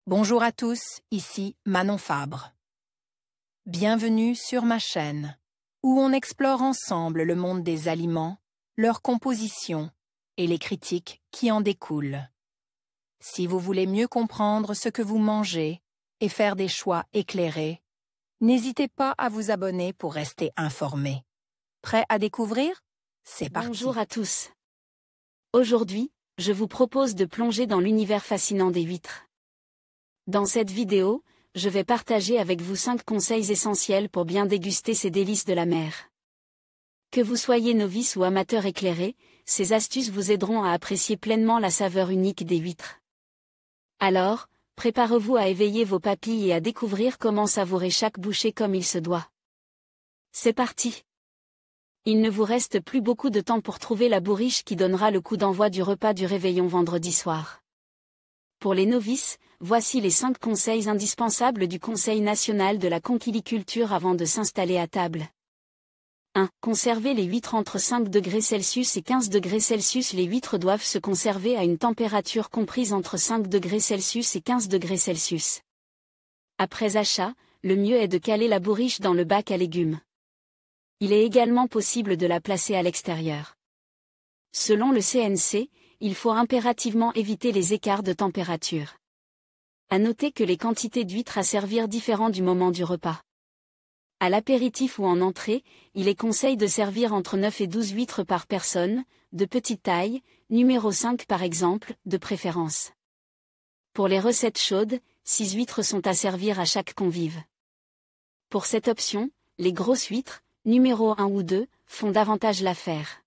Bonjour à tous, ici Manon Fabre. Bienvenue sur ma chaîne, où on explore ensemble le monde des aliments, leur composition et les critiques qui en découlent. Si vous voulez mieux comprendre ce que vous mangez et faire des choix éclairés, n'hésitez pas à vous abonner pour rester informé. Prêt à découvrir? C'est parti. Bonjour à tous. Aujourd'hui, je vous propose de plonger dans l'univers fascinant des huîtres. Dans cette vidéo, je vais partager avec vous 5 conseils essentiels pour bien déguster ces délices de la mer. Que vous soyez novice ou amateur éclairé, ces astuces vous aideront à apprécier pleinement la saveur unique des huîtres. Alors, préparez-vous à éveiller vos papilles et à découvrir comment savourer chaque bouchée comme il se doit. C'est parti! Il ne vous reste plus beaucoup de temps pour trouver la bourriche qui donnera le coup d'envoi du repas du réveillon vendredi soir. Pour les novices, voici les 5 conseils indispensables du Conseil national de la conchyliculture avant de s'installer à table. 1. Conserver les huîtres entre 5 degrés Celsius et 15 degrés Celsius. Les huîtres doivent se conserver à une température comprise entre 5 degrés Celsius et 15 degrés Celsius. Après achat, le mieux est de caler la bourriche dans le bac à légumes. Il est également possible de la placer à l'extérieur. Selon le CNC, il faut impérativement éviter les écarts de température. À noter que les quantités d'huîtres à servir diffèrent du moment du repas. À l'apéritif ou en entrée, il est conseil de servir entre 9 et 12 huîtres par personne, de petite taille, numéro 5 par exemple, de préférence. Pour les recettes chaudes, 6 huîtres sont à servir à chaque convive. Pour cette option, les grosses huîtres, numéro 1 ou 2, font davantage l'affaire.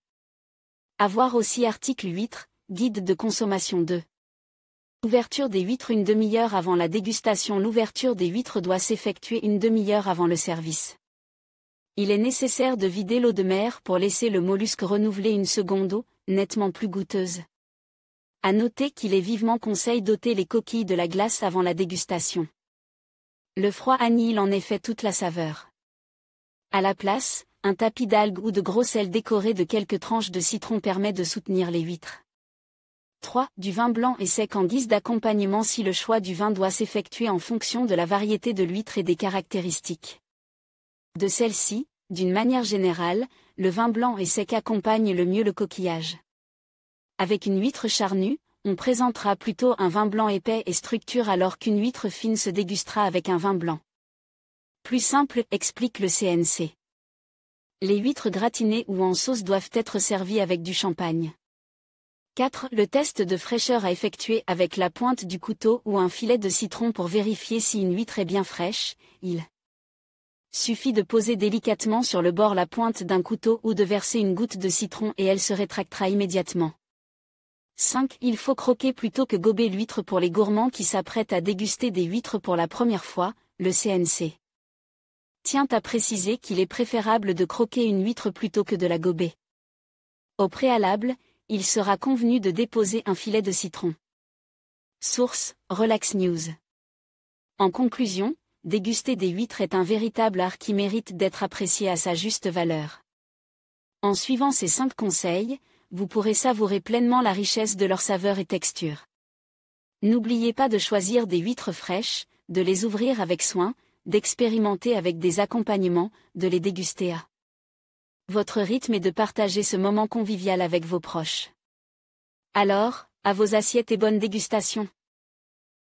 À voir aussi article huîtres, guide de consommation 2. Ouverture des huîtres une demi-heure avant la dégustation. L'ouverture des huîtres doit s'effectuer une demi-heure avant le service. Il est nécessaire de vider l'eau de mer pour laisser le mollusque renouveler une seconde eau, nettement plus goûteuse. À noter qu'il est vivement conseil d'ôter les coquilles de la glace avant la dégustation. Le froid annihile en effet toute la saveur. À la place, un tapis d'algues ou de gros sel décoré de quelques tranches de citron permet de soutenir les huîtres. 3. Du vin blanc et sec en guise d'accompagnement. Si le choix du vin doit s'effectuer en fonction de la variété de l'huître et des caractéristiques de celle-ci, d'une manière générale, le vin blanc et sec accompagne le mieux le coquillage. Avec une huître charnue, on présentera plutôt un vin blanc épais et structure alors qu'une huître fine se dégustera avec un vin blanc plus simple, explique le CNC. Les huîtres gratinées ou en sauce doivent être servies avec du champagne. 4. Le test de fraîcheur à effectuer avec la pointe du couteau ou un filet de citron pour vérifier si une huître est bien fraîche. Il suffit de poser délicatement sur le bord la pointe d'un couteau ou de verser une goutte de citron et elle se rétractera immédiatement. 5. Il faut croquer plutôt que gober l'huître pour les gourmands qui s'apprêtent à déguster des huîtres pour la première fois, le CNC tient à préciser qu'il est préférable de croquer une huître plutôt que de la gober. Au préalable, il sera convenu de déposer un filet de citron. Source, Relax News. En conclusion, déguster des huîtres est un véritable art qui mérite d'être apprécié à sa juste valeur. En suivant ces 5 conseils, vous pourrez savourer pleinement la richesse de leur saveur et texture. N'oubliez pas de choisir des huîtres fraîches, de les ouvrir avec soin, d'expérimenter avec des accompagnements, de les déguster à votre rythme et de partager ce moment convivial avec vos proches. Alors, à vos assiettes et bonne dégustation!